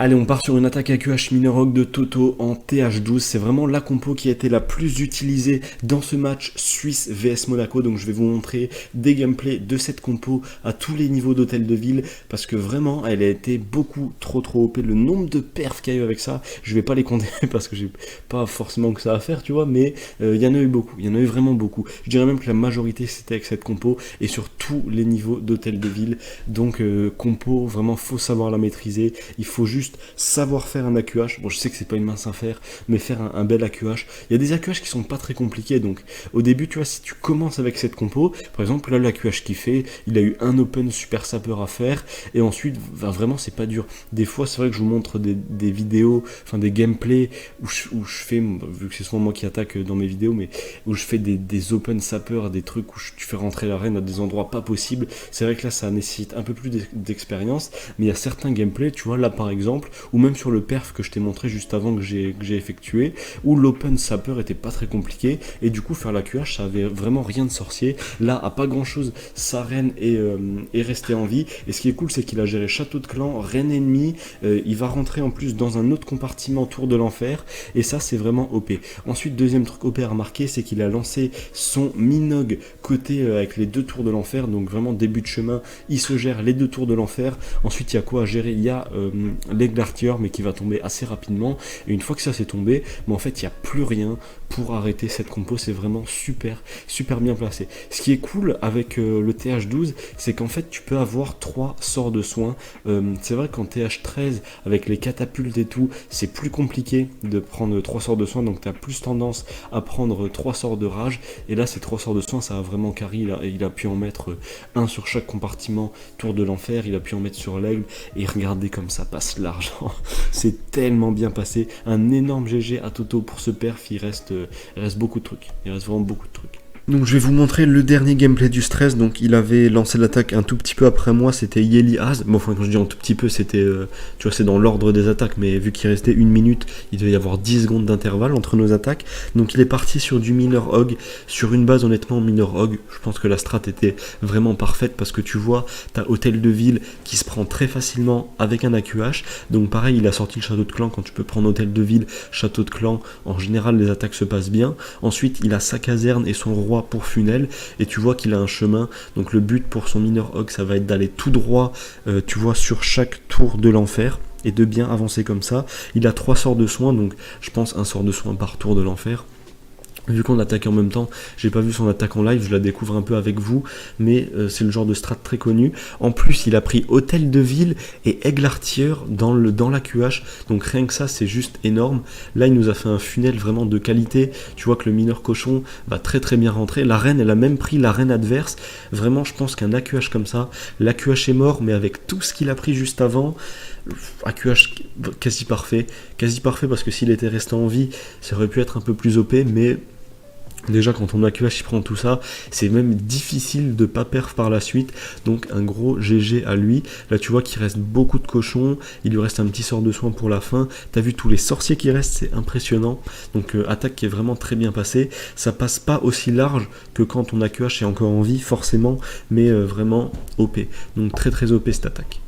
Allez, on part sur une attaque AQH Minorog de Toto en TH12. C'est vraiment la compo qui a été la plus utilisée dans ce match Suisse vs Monaco. Donc je vais vous montrer des gameplays de cette compo à tous les niveaux d'hôtel de ville. Parce que vraiment, elle a été beaucoup trop OP. Le nombre de perfs qu'il y a eu avec ça, je vais pas les compter parce que j'ai pas forcément que ça à faire, tu vois. Mais il y en a eu beaucoup, il y en a eu vraiment beaucoup. Je dirais même que la majorité c'était avec cette compo et sur tous les niveaux d'hôtel de ville. Donc compo, vraiment faut savoir la maîtriser. Il faut juste savoir faire un AQH. Bon, je sais que c'est pas une mince affaire, mais faire un bel AQH. Il y a des AQH qui sont pas très compliqués, donc au début, tu vois, si tu commences avec cette compo, par exemple, là, l'AQH qu'il fait, il a eu un open super sapeur à faire, et ensuite, vraiment, c'est pas dur. Des fois, c'est vrai que je vous montre des vidéos, enfin des gameplays où je fais, vu que c'est souvent moi qui attaque dans mes vidéos, mais où je fais des open sapeurs, des trucs où tu fais rentrer la reine à des endroits pas possibles. C'est vrai que là, ça nécessite un peu plus d'expérience, mais il y a certains gameplays, tu vois, là par exemple, ou même sur le perf que je t'ai montré juste avant que j'ai effectué, où l'open sapeur était pas très compliqué, et du coup faire la QH ça avait vraiment rien de sorcier. Là, à pas grand chose, sa reine est restée en vie, et ce qui est cool, c'est qu'il a géré château de clan, reine ennemie, il va rentrer en plus dans un autre compartiment tour de l'enfer, et ça c'est vraiment OP. Ensuite, deuxième truc OP à remarquer, c'est qu'il a lancé son Minog côté avec les deux tours de l'enfer, donc vraiment début de chemin, il se gère les deux tours de l'enfer. Ensuite, il y a quoi à gérer? Il y a l'Eglartier, mais qui va tomber assez rapidement, et une fois que ça s'est tombé, mais en fait il n'y a plus rien pour arrêter cette compo. C'est vraiment super bien placé. Ce qui est cool avec le TH12, c'est qu'en fait tu peux avoir 3 sorts de soins. C'est vrai qu'en TH13 avec les catapultes et tout, c'est plus compliqué de prendre 3 sorts de soins, donc tu as plus tendance à prendre 3 sorts de rage, et là ces 3 sorts de soins ça a vraiment carry. Il a pu en mettre un sur chaque compartiment tour de l'enfer, il a pu en mettre sur l'aigle, et regardez comme ça passe l'argent. C'est tellement bien passé. Un énorme GG à Toto pour ce perf. Il reste beaucoup de trucs. Il reste vraiment beaucoup de trucs. Donc je vais vous montrer le dernier gameplay du stress. Donc il avait lancé l'attaque un tout petit peu après moi, c'était Yeli Az. Bon, enfin quand je dis un tout petit peu, c'était, tu vois, c'est dans l'ordre des attaques, mais vu qu'il restait 1 minute, il devait y avoir 10 secondes d'intervalle entre nos attaques. Donc il est parti sur du Minor Hog, sur une base honnêtement Minor Hog. Je pense que la strat était vraiment parfaite parce que tu vois, t'as Hôtel de Ville qui se prend très facilement avec un AQH. Donc pareil, il a sorti le Château de Clan. Quand tu peux prendre Hôtel de Ville, Château de Clan, en général les attaques se passent bien. Ensuite, il a sa caserne et son roi pour Funel, et tu vois qu'il a un chemin. Donc le but pour son Minor Hog, ça va être d'aller tout droit, tu vois, sur chaque tour de l'enfer, et de bien avancer comme ça. Il a 3 sorts de soins, donc je pense un sort de soin par tour de l'enfer. Vu qu'on attaque en même temps, j'ai pas vu son attaque en live, je la découvre un peu avec vous, mais c'est le genre de strat très connu. En plus, il a pris Hôtel de Ville et Eglartier dans la QH, donc rien que ça, c'est juste énorme. Là, il nous a fait un funnel vraiment de qualité. Tu vois que le mineur cochon va très bien rentrer. La reine, elle a même pris la reine adverse. Vraiment, je pense qu'un AQH comme ça, l'AQH est mort, mais avec tout ce qu'il a pris juste avant, AQH quasi parfait parce que s'il était resté en vie, ça aurait pu être un peu plus OP, mais déjà quand ton AQH il prend tout ça, c'est même difficile de pas perf par la suite, donc un gros GG à lui. Là tu vois qu'il reste beaucoup de cochons, il lui reste un petit sort de soin pour la fin, t'as vu tous les sorciers qui restent, c'est impressionnant. Donc attaque qui est vraiment très bien passée, ça passe pas aussi large que quand ton AQH est encore en vie forcément, mais vraiment OP, donc très OP cette attaque.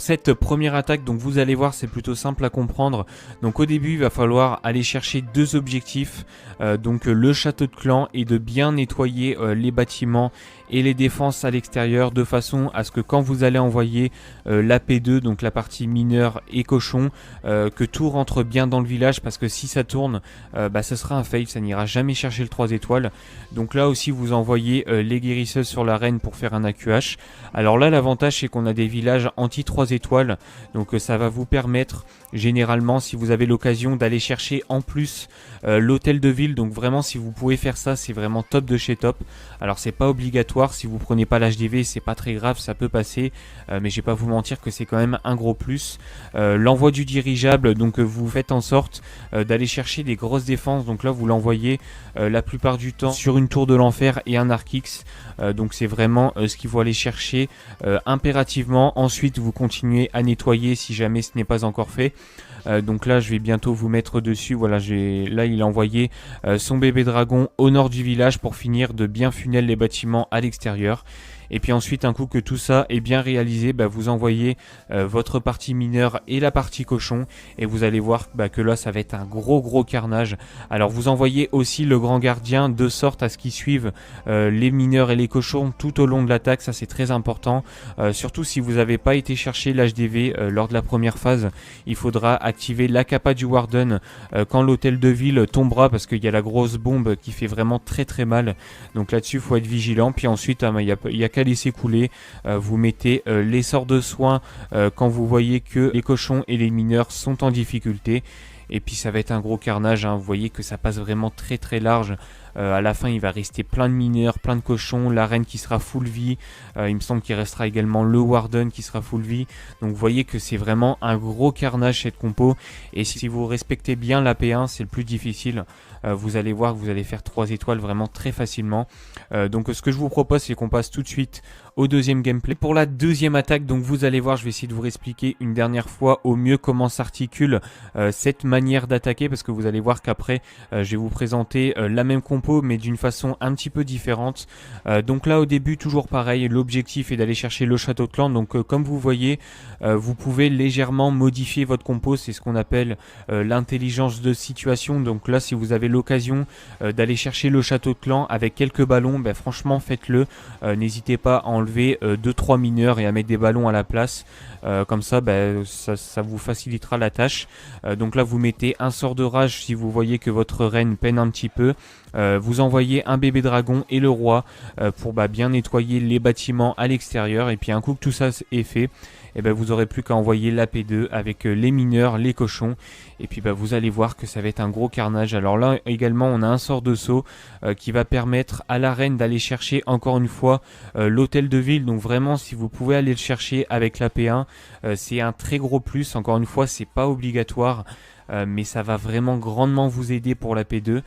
cette première attaque, donc vous allez voir, c'est plutôt simple à comprendre. Donc au début, il va falloir aller chercher 2 objectifs, donc le château de clan et de bien nettoyer les bâtiments et les défenses à l'extérieur de façon à ce que quand vous allez envoyer la P2, donc la partie mineur et cochon, que tout rentre bien dans le village, parce que si ça tourne, ce sera un fail, ça n'ira jamais chercher le 3 étoiles. Donc là aussi vous envoyez les guérisseuses sur l'arène pour faire un AQH. Alors là l'avantage c'est qu'on a des villages anti 3 étoiles, donc ça va vous permettre généralement, si vous avez l'occasion, d'aller chercher en plus l'hôtel de ville. Donc vraiment, si vous pouvez faire ça, c'est vraiment top de chez top. Alors c'est pas obligatoire, si vous prenez pas l'HDV c'est pas très grave, ça peut passer, mais je vais pas vous mentir que c'est quand même un gros plus. L'envoi du dirigeable, donc vous faites en sorte d'aller chercher des grosses défenses. Donc là vous l'envoyez la plupart du temps sur une tour de l'enfer et un arc X, donc c'est vraiment ce qu'il faut aller chercher impérativement. Ensuite vous continuez à nettoyer si jamais ce n'est pas encore fait. Donc là je vais bientôt vous mettre dessus. Voilà, là il a envoyé son bébé dragon au nord du village pour finir de bien funnel les bâtiments à l'extérieur. Et puis ensuite, un coup que tout ça est bien réalisé, vous envoyez votre partie mineure et la partie cochon. Et vous allez voir que là, ça va être un gros carnage. Alors vous envoyez aussi le grand gardien de sorte à ce qu'ils suivent les mineurs et les cochons tout au long de l'attaque. Ça c'est très important. Surtout si vous n'avez pas été chercher l'HDV lors de la première phase. Il faudra activer la capa du Warden quand l'hôtel de ville tombera, parce qu'il y a la grosse bombe qui fait vraiment très mal. Donc là-dessus, il faut être vigilant. Puis ensuite, il y a qu'à laisser couler. Vous mettez les sorts de soins quand vous voyez que les cochons et les mineurs sont en difficulté. Et puis ça va être un gros carnage, hein. Vous voyez que ça passe vraiment très large. À la fin il va rester plein de mineurs, plein de cochons, l'arène qui sera full vie, il me semble qu'il restera également le Warden qui sera full vie. Donc vous voyez que c'est vraiment un gros carnage cette compo. Et si vous respectez bien la P1, c'est le plus difficile. Vous allez voir que vous allez faire 3 étoiles vraiment très facilement. Donc ce que je vous propose, c'est qu'on passe tout de suite au deuxième gameplay. Pour la deuxième attaque, donc vous allez voir, je vais essayer de vous expliquer une dernière fois au mieux comment s'articule cette manière d'attaquer, parce que vous allez voir qu'après je vais vous présenter la même compo mais d'une façon un petit peu différente. Donc là au début, toujours pareil, l'objectif est d'aller chercher le château de clan. Donc comme vous voyez, vous pouvez légèrement modifier votre compo, c'est ce qu'on appelle l'intelligence de situation. Donc là, si vous avez l'occasion d'aller chercher le château de clan avec quelques ballons, franchement faites-le. N'hésitez pas à enlever 2-3 mineurs et à mettre des ballons à la place. Comme ça, ça vous facilitera la tâche. Donc là vous mettez un sort de rage si vous voyez que votre reine peine un petit peu. Vous envoyez un bébé dragon et le roi pour bien nettoyer les bâtiments à l'extérieur. Et puis un coup que tout ça est fait, vous aurez plus qu'à envoyer la P2 avec les mineurs, les cochons. Et puis vous allez voir que ça va être un gros carnage. Alors là également on a un sort de saut qui va permettre à la reine d'aller chercher encore une fois l'hôtel de ville. Donc vraiment, si vous pouvez aller le chercher avec la P1, c'est un très gros plus. Encore une fois, c'est pas obligatoire. Mais ça va vraiment grandement vous aider pour la P2.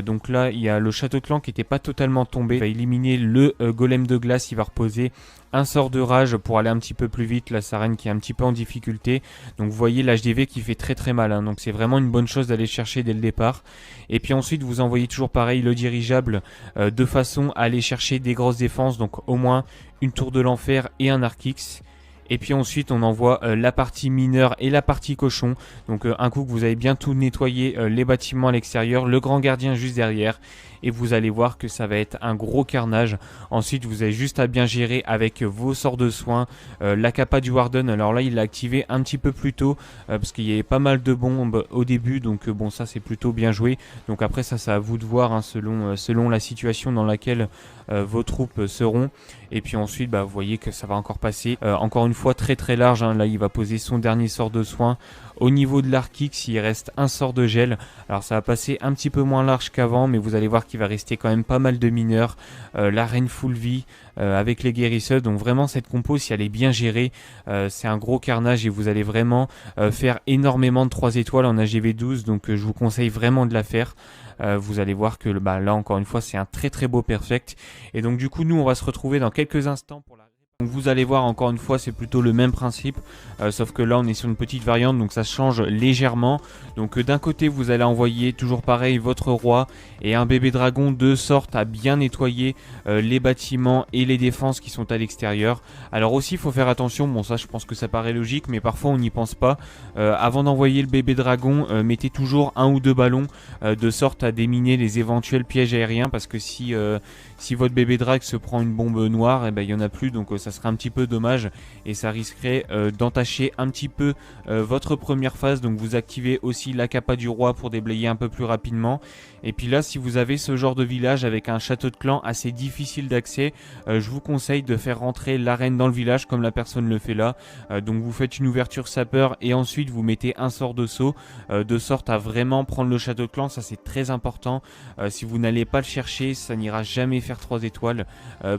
Donc là il y a le château de clan qui n'était pas totalement tombé. Il va éliminer le golem de glace. Il va reposer un sort de rage pour aller un petit peu plus vite. La Sarène qui est un petit peu en difficulté. Donc vous voyez l'HDV qui fait très mal, hein. Donc c'est vraiment une bonne chose d'aller chercher dès le départ. Et puis ensuite vous envoyez toujours pareil le dirigeable de façon à aller chercher des grosses défenses. Donc au moins une tour de l'enfer et un arc X. Et puis ensuite on envoie la partie mineure et la partie cochon. Donc un coup que vous avez bien tout nettoyé, les bâtiments à l'extérieur, le grand gardien juste derrière. Et vous allez voir que ça va être un gros carnage. Ensuite vous avez juste à bien gérer avec vos sorts de soins. La capa du Warden, alors là il l'a activé un petit peu plus tôt parce qu'il y avait pas mal de bombes au début. Donc bon, ça c'est plutôt bien joué. Donc après ça c'est à vous de voir, hein, selon la situation dans laquelle vos troupes seront. Et puis ensuite vous voyez que ça va encore passer. Encore une fois très large, hein. Là il va poser son dernier sort de soin. Au niveau de l'arc X, il reste un sort de gel. Alors ça va passer un petit peu moins large qu'avant, mais vous allez voir qu'il va rester quand même pas mal de mineurs. La reine full vie avec les guérisseuses. Donc vraiment cette compo, si elle est bien gérée, c'est un gros carnage et vous allez vraiment faire énormément de 3 étoiles en AGV 12. Donc je vous conseille vraiment de la faire. Vous allez voir que là encore une fois c'est un très beau perfect. Et donc du coup nous on va se retrouver dans quelques instants pour la Donc vous allez voir, encore une fois, c'est plutôt le même principe, sauf que là on est sur une petite variante, donc ça change légèrement. Donc d'un côté vous allez envoyer toujours pareil votre roi et un bébé dragon, de sorte à bien nettoyer les bâtiments et les défenses qui sont à l'extérieur. Alors aussi il faut faire attention, bon ça je pense que ça paraît logique, mais parfois on n'y pense pas. Avant d'envoyer le bébé dragon, mettez toujours 1 ou 2 ballons, de sorte à déminer les éventuels pièges aériens, parce que si votre bébé drague se prend une bombe noire, et ben il y en a plus, donc ça serait un petit peu dommage et ça risquerait d'entacher un petit peu votre première phase. Donc vous activez aussi la capa du roi pour déblayer un peu plus rapidement. Et puis là, si vous avez ce genre de village avec un château de clan assez difficile d'accès, je vous conseille de faire rentrer l'arène dans le village comme la personne le fait là. Donc vous faites une ouverture sapeur et ensuite vous mettez un sort de saut, de sorte à vraiment prendre le château de clan. Ça c'est très important. Si vous n'allez pas le chercher, ça n'ira jamais faire 3 étoiles.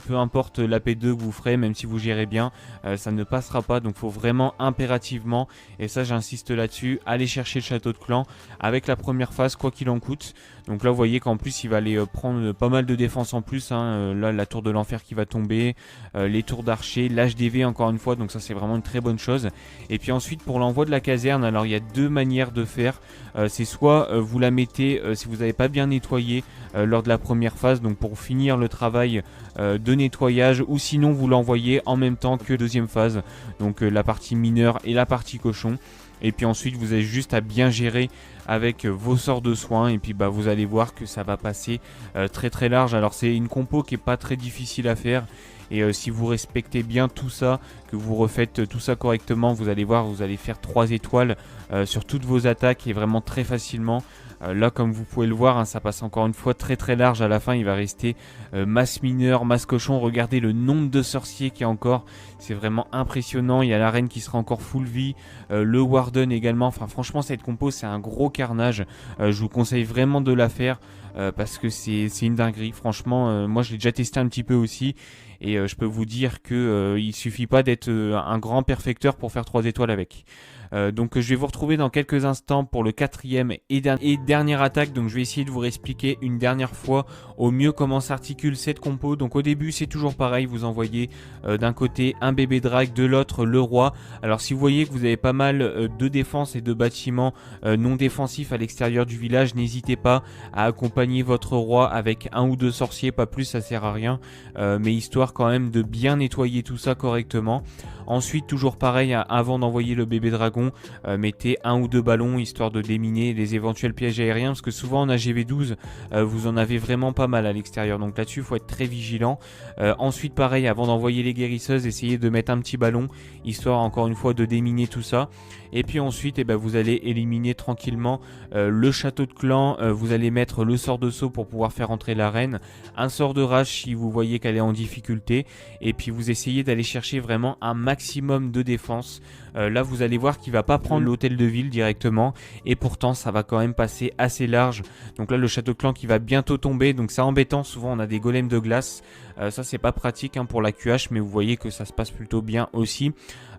Peu importe l'AP2 que vous ferez, même si vous gérez bien, ça ne passera pas. Donc il faut vraiment impérativement, et ça j'insiste là-dessus, aller chercher le château de clan avec la première phase quoi qu'il en coûte. Donc là vous voyez qu'en plus il va aller prendre pas mal de défense en plus, hein. Là la tour de l'enfer qui va tomber, les tours d'archer, l'HDV encore une fois, donc ça c'est vraiment une très bonne chose. Et puis ensuite pour l'envoi de la caserne, alors il y a 2 manières de faire. C'est soit vous la mettez, si vous n'avez pas bien nettoyé lors de la première phase, donc pour finir le travail de nettoyage, ou sinon vous l'envoyez en même temps que deuxième phase, donc la partie mineur et la partie cochon. Et puis ensuite vous avez juste à bien gérer avec vos sorts de soins, et puis bah vous allez voir que ça va passer très très large. Alors c'est une compo qui est pas très difficile à faire, et si vous respectez bien tout ça, que vous refaites tout ça correctement, vous allez voir, vous allez faire 3 étoiles sur toutes vos attaques et vraiment très facilement. Là comme vous pouvez le voir, hein, ça passe encore une fois très très large. À la fin il va rester masse mineur, masse cochon. Regardez le nombre de sorciers qu'il y a encore, c'est vraiment impressionnant. Il y a la reine qui sera encore full vie, le warden également. Enfin franchement cette compo c'est un gros carnage. Je vous conseille vraiment de la faire parce que c'est une dinguerie. Franchement moi je l'ai déjà testé un petit peu aussi, et je peux vous dire que il suffit pas d'être un grand perfecteur pour faire 3 étoiles avec. Donc je vais vous retrouver dans quelques instants pour le 4e et dernière attaque. Donc je vais essayer de vous réexpliquer une dernière fois au mieux comment s'articule cette compo. Donc au début c'est toujours pareil, vous envoyez d'un côté un bébé drague, de l'autre le roi. Alors si vous voyez que vous avez pas mal de défense et de bâtiments non défensifs à l'extérieur du village, n'hésitez pas à accompagner votre roi avec 1 ou 2 sorciers, pas plus, ça sert à rien, mais histoire quand même de bien nettoyer tout ça correctement. Ensuite toujours pareil, avant d'envoyer le bébé dragon, mettez 1 ou 2 ballons histoire de déminer les éventuels pièges aériens, parce que souvent en AGV12 vous en avez vraiment pas mal à l'extérieur, donc là-dessus il faut être très vigilant. Ensuite pareil, avant d'envoyer les guérisseuses, essayez de mettre un petit ballon histoire encore une fois de déminer tout ça. Et puis ensuite vous allez éliminer tranquillement le château de clan, vous allez mettre le sort de saut pour pouvoir faire entrer la reine, un sort de rage si vous voyez qu'elle est en difficulté, et puis vous essayez d'aller chercher vraiment un maximum de défense. Là vous allez voir qu'il va pas prendre l'hôtel de ville directement, et pourtant ça va quand même passer assez large. Donc là le château de clan qui va bientôt tomber, donc c'est embêtant, souvent on a des golems de glace, ça c'est pas pratique pour la QH, mais vous voyez que ça se passe plutôt bien aussi.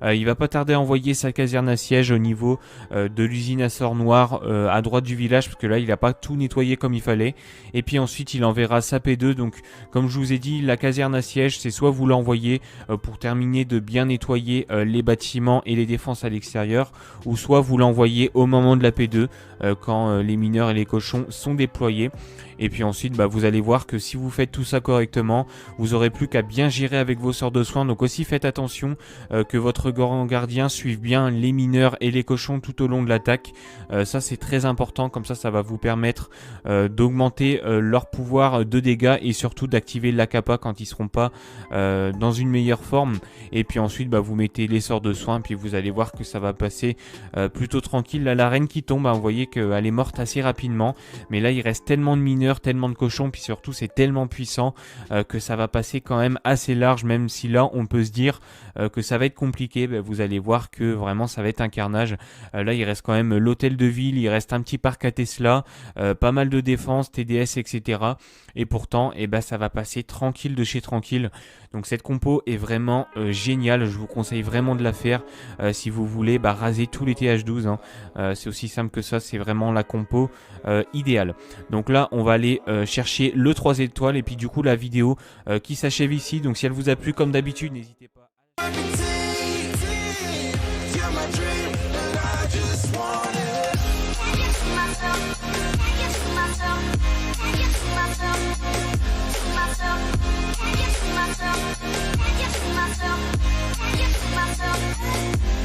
Il va pas tarder à envoyer sa caserne à siège au niveau de l'usine à sort noir à droite du village, parce que là il a pas tout nettoyé comme il fallait. Et puis ensuite il enverra sa P2, donc comme je vous ai dit, la caserne à siège c'est soit vous l'envoyez pour terminer de bien nettoyer les bâtiments et les défenses à l'extérieur, ou soit vous l'envoyez au moment de la P2 quand les mineurs et les cochons sont déployés. Et puis ensuite vous allez voir que si vous faites tout ça correctement, vous aurez plus qu'à bien gérer avec vos sorts de soins. Donc aussi faites attention que votre grand gardien suive bien les mineurs et les cochons tout au long de l'attaque. Ça c'est très important, comme ça va vous permettre d'augmenter leur pouvoir de dégâts, et surtout d'activer la capa quand ils seront pas dans une meilleure forme. Et puis ensuite vous mettez les sorts de soins, puis vous allez voir que ça va passer plutôt tranquille. Là la reine qui tombe, vous voyez qu'elle est morte assez rapidement, mais là il reste tellement de mineurs, tellement de cochons, puis surtout c'est tellement puissant que ça va passer quand même assez large, même si là on peut se dire que ça va être compliqué. Vous allez voir que vraiment ça va être un carnage. Là il reste quand même l'hôtel de ville, il reste un petit parc à Tesla, pas mal de défense, TDS, etc. Et pourtant ça va passer tranquille de chez tranquille. Donc cette compo est vraiment géniale, je vous conseille vraiment de la faire si vous voulez raser tous les TH12, hein. C'est aussi simple que ça, c'est vraiment la compo idéale. Donc là on va aller chercher le 3 étoiles, et puis du coup la vidéo qui s'achève ici. Donc si elle vous a plu, comme d'habitude, n'hésitez pas You're my dream, and I just want it. Can't get to myself, can't get to myself, can't get to myself, to myself, can't get to myself, can't get to myself, can't get to myself,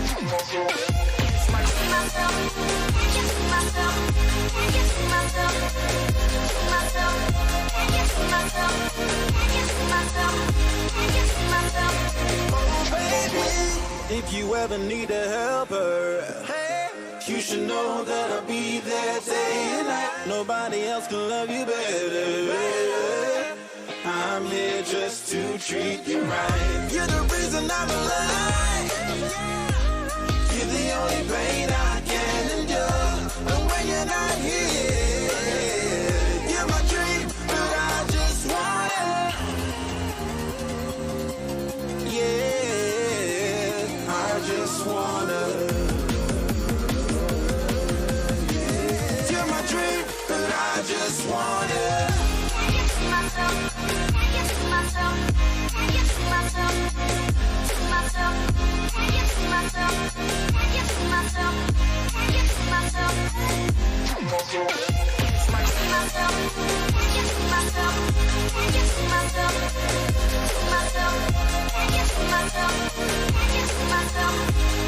to myself, can't get to myself, can't get to myself, to myself, can't get to myself, can't get to myself, can't get to myself. Oh baby, if you ever need a helper, hey, you should know that I'll be there day and night. Nobody else can love you better. I'm here just to treat you right. You're the reason I'm alive. You're the only pain I can endure. And when you're not here, you're my dream, but I just want it. Yeah, I just wanna. Yeah, you're my dream, but I just wanna. Can't get to myself, can't get to myself, can't get to myself, to myself, can't get to myself, can't get to myself, can't get to myself, to myself, can't get to myself, can't get to myself, to myself, can't get to myself, can't get to myself,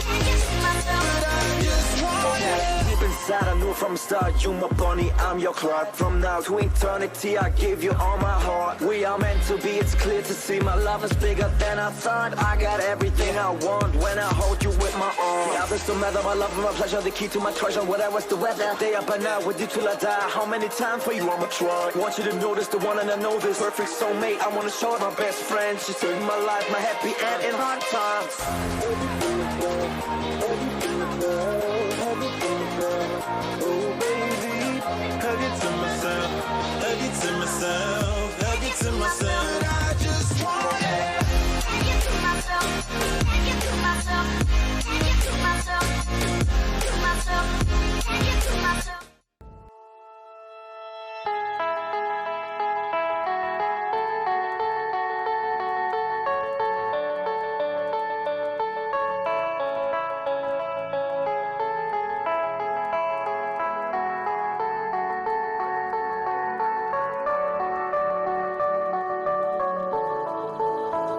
can't get to myself, but I just want it. Deep inside I knew from the start, you my bunny, I'm your Clark. From now to eternity I give you all my heart. We are meant to be, it's clear to see. My love is bigger than I thought. I got everything I want when I hold you with my arms. The others don't matter, my love and my pleasure, the key to my treasure. Whatever's the weather, day up and now with you till I die. How many times for you I'ma try? Want you to notice the one and I know this perfect soulmate. I wanna show it my best friend. She's in my life, my happy end in hard times. Oh baby, hug it to myself, hug it to myself, hug it to myself. I just want it. Can't get to myself, can't get to myself, can't get to myself, to myself, can't get to myself.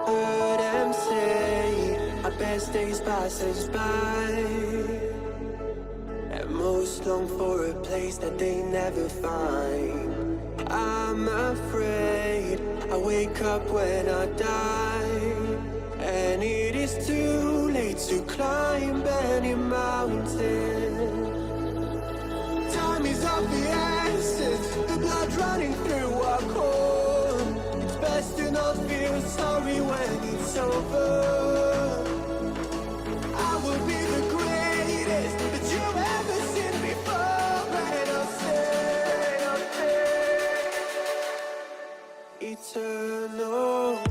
Heard them say our best days pass us by, and most long for a place that they never find. I'm afraid I wake up when I die, and it is too late to climb any mountain. Time is of the essence, the blood running through our core. It's best to not feel sorry when it's over. I will be the greatest that you've ever seen before, and I'll say eternal.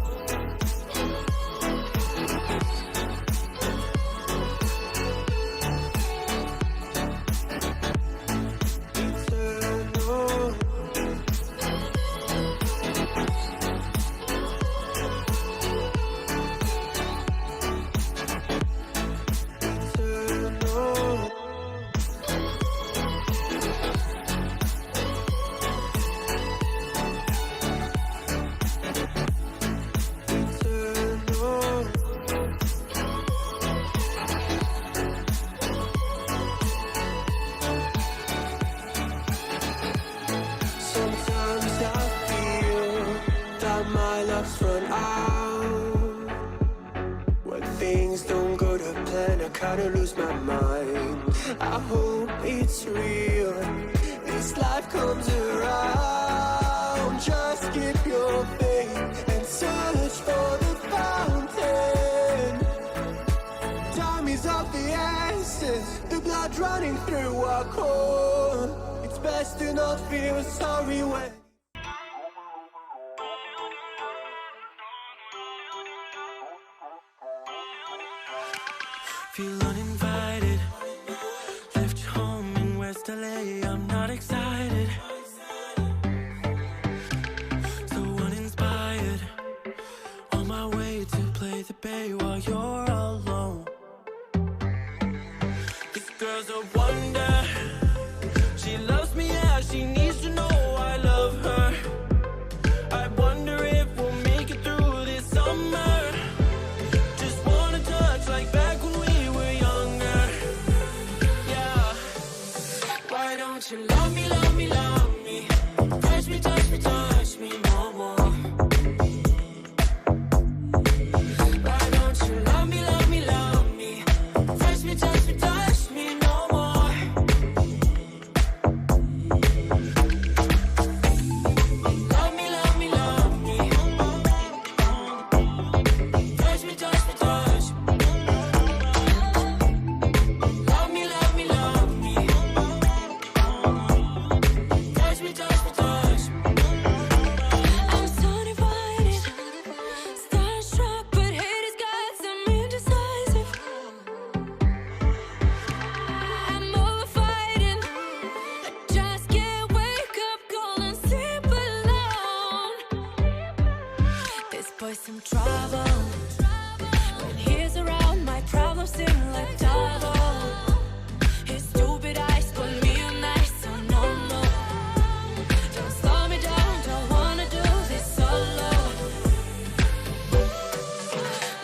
Kinda lose my mind. I hope it's real. This life comes around. Just keep your faith and search for the fountain. Time is of the essence, the blood running through our core. It's best to not feel sorry when feel uninvited. Left home in West LA, I'm not excited. So uninspired, on my way to play the bay while you're alone. This girl's a wonder. She loves me, yeah, she needs to know I love her. I wonder if we'll make it through this summer. Just wanna touch like back when we were younger. Yeah. Why don't you love me, love me, love me? Touch me, touch me, touch me no more. Why don't you love me, love me, love me? Touch me, touch me, touch me no more. Love me, love me, love me. Touch me, touch me, touch me. Love me, love me, love me. Touch me, touch me, touch me. I'm so divided, starstruck, but hate has got some indecisive. I'm over fighting, I just can't wake up cold and sleep alone. This boy's some trouble. When he's around, my problems seem like double. His stupid eyes put me on ice, so no, no. Don't slow me down, don't wanna do this solo.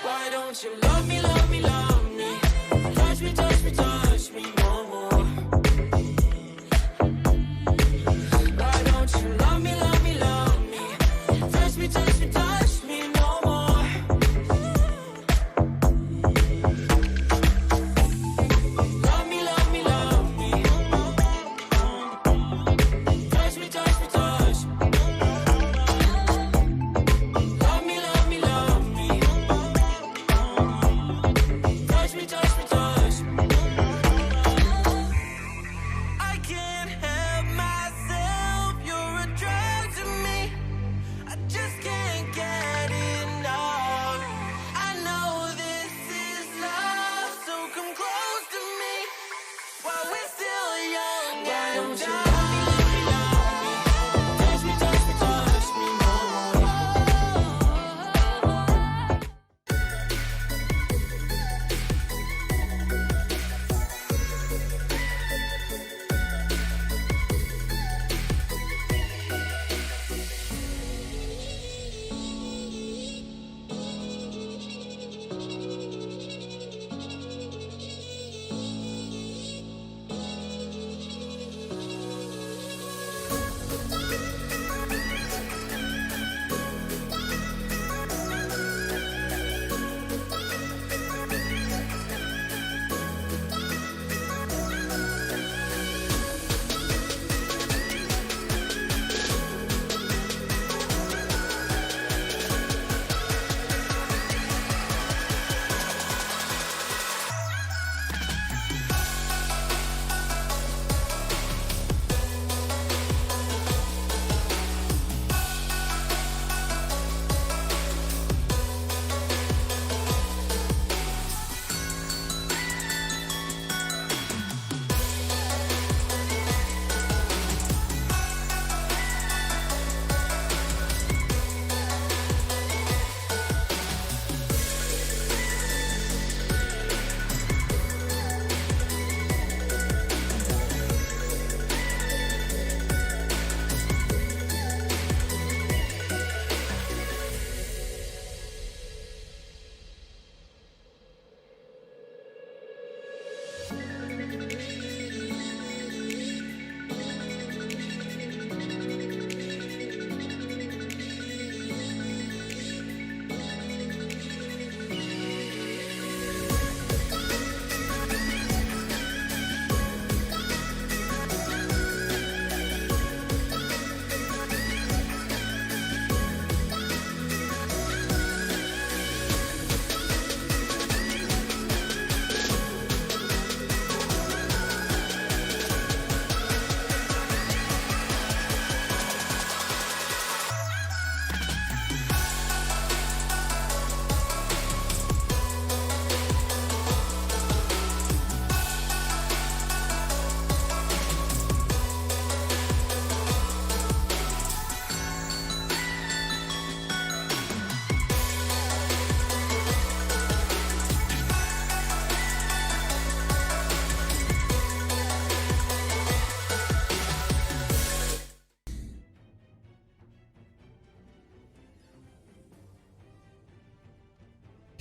Why don't you love me, love me, love me? Touch me, touch me, touch me no more. Why don't you love me, love me, love me? Touch me, touch me, touch me no more.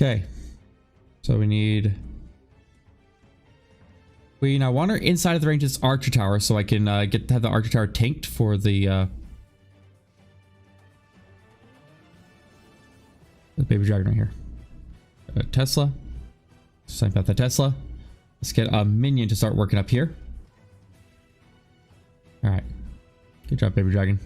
Okay. So we need queen. I want her inside of the range of this archer tower so I can have the archer tower tanked for the baby dragon right here. Tesla. Snipe out the Tesla. Let's get a minion to start working up here. Alright. Good job, baby dragon.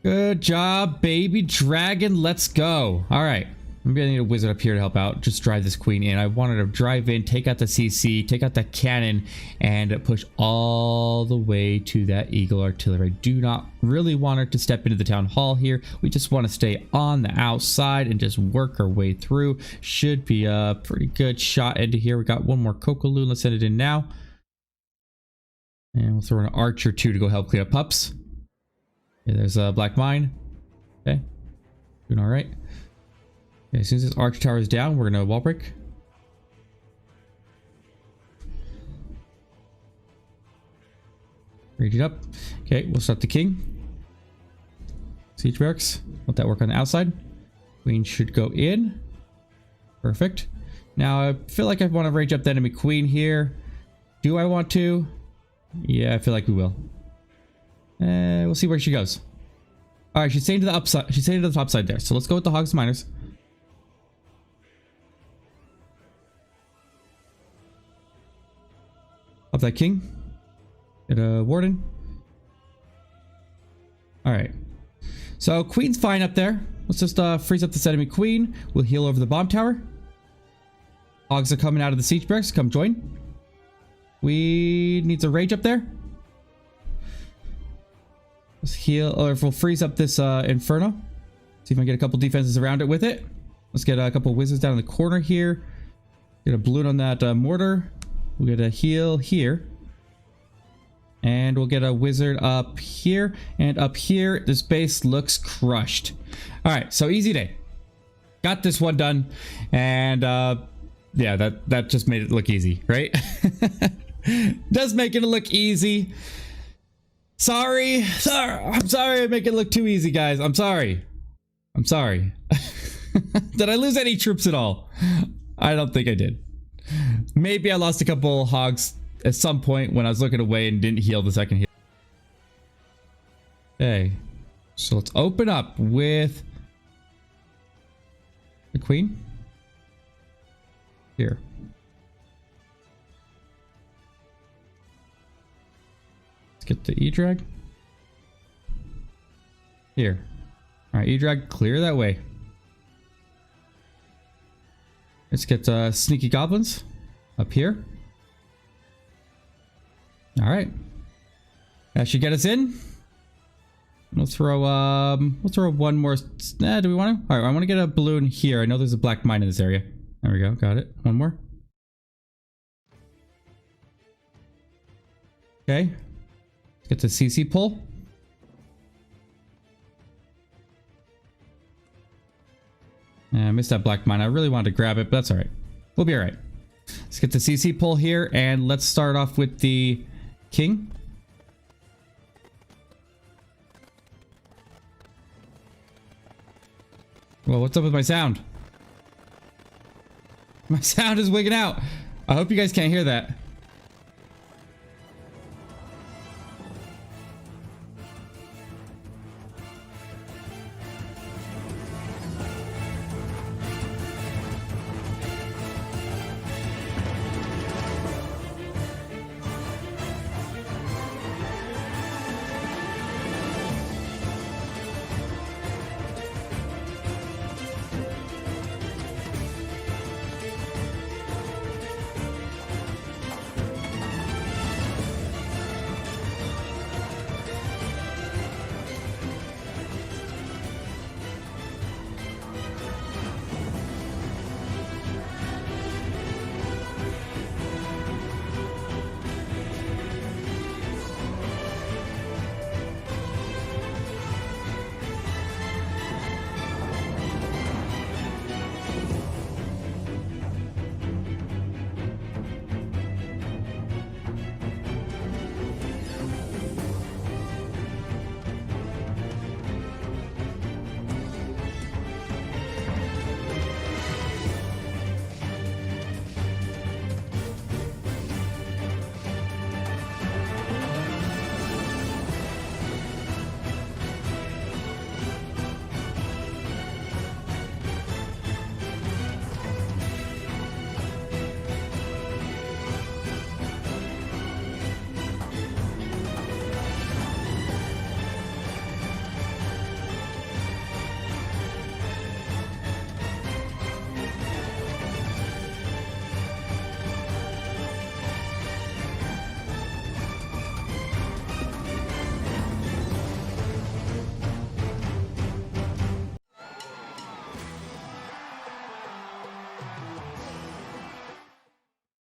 Good job, baby dragon. Let's go. Alright. Maybe I need a wizard up here to help out. Just drive this queen in. I wanted to drive in, take out the CC, take out that cannon, and push all the way to that eagle artillery. I do not really want her to step into the town hall here. We just want to stay on the outside and just work our way through. Should be a pretty good shot into here. We got one more Coco Loon. Let's send it in now. And we'll throw an archer too to go help clean up pups. Okay, there's a black mine. Okay. Doing all right. Okay, as soon as this archer tower is down, we're gonna wall break. Rage it up. Okay, we'll start the king. Siege barracks. Let that work on the outside. Queen should go in. Perfect. Now I feel like I want to rage up the enemy queen here. Do I want to? Yeah, I feel like we will. We'll see where she goes. All right, she's staying to the upside. She's staying to the top side there. So let's go with the hogs and miners. Up that king. Get a warden. All right. So queen's fine up there. Let's just freeze up this enemy queen. We'll heal over the bomb tower. Hogs are coming out of the siege barracks. Come join. We need to rage up there. Let's heal, or we'll freeze up this inferno. See if I can get a couple defenses around it with it. Let's get a couple wizards down in the corner here. Get a balloon on that mortar. We'll get a heal here. And we'll get a wizard up here. And up here, this base looks crushed. All right, so easy day. Got this one done. And yeah, that just made it look easy, right? Does make it look easy. Sorry. I'm sorry I make it look too easy, guys. I'm sorry. Did I lose any troops at all? I don't think I did. Maybe I lost a couple hogs at some point when I was looking away and didn't heal the second heal. Okay. So let's open up with the queen. Here. Let's get the E-Drag. Here. Alright, E-Drag, clear that way. Let's get sneaky goblins up here. All right, that should get us in. We'll throw one more. Do we want to? All right, I want to get a balloon here. I know there's a black mine in this area. There we go. Got it. One more. Okay. Let's get the CC pull. I missed that black mine. I really wanted to grab it, but that's all right. We'll be all right. Let's get the CC pull here, and let's start off with the king. Well, what's up with my sound? My sound is wigging out. I hope you guys can't hear that.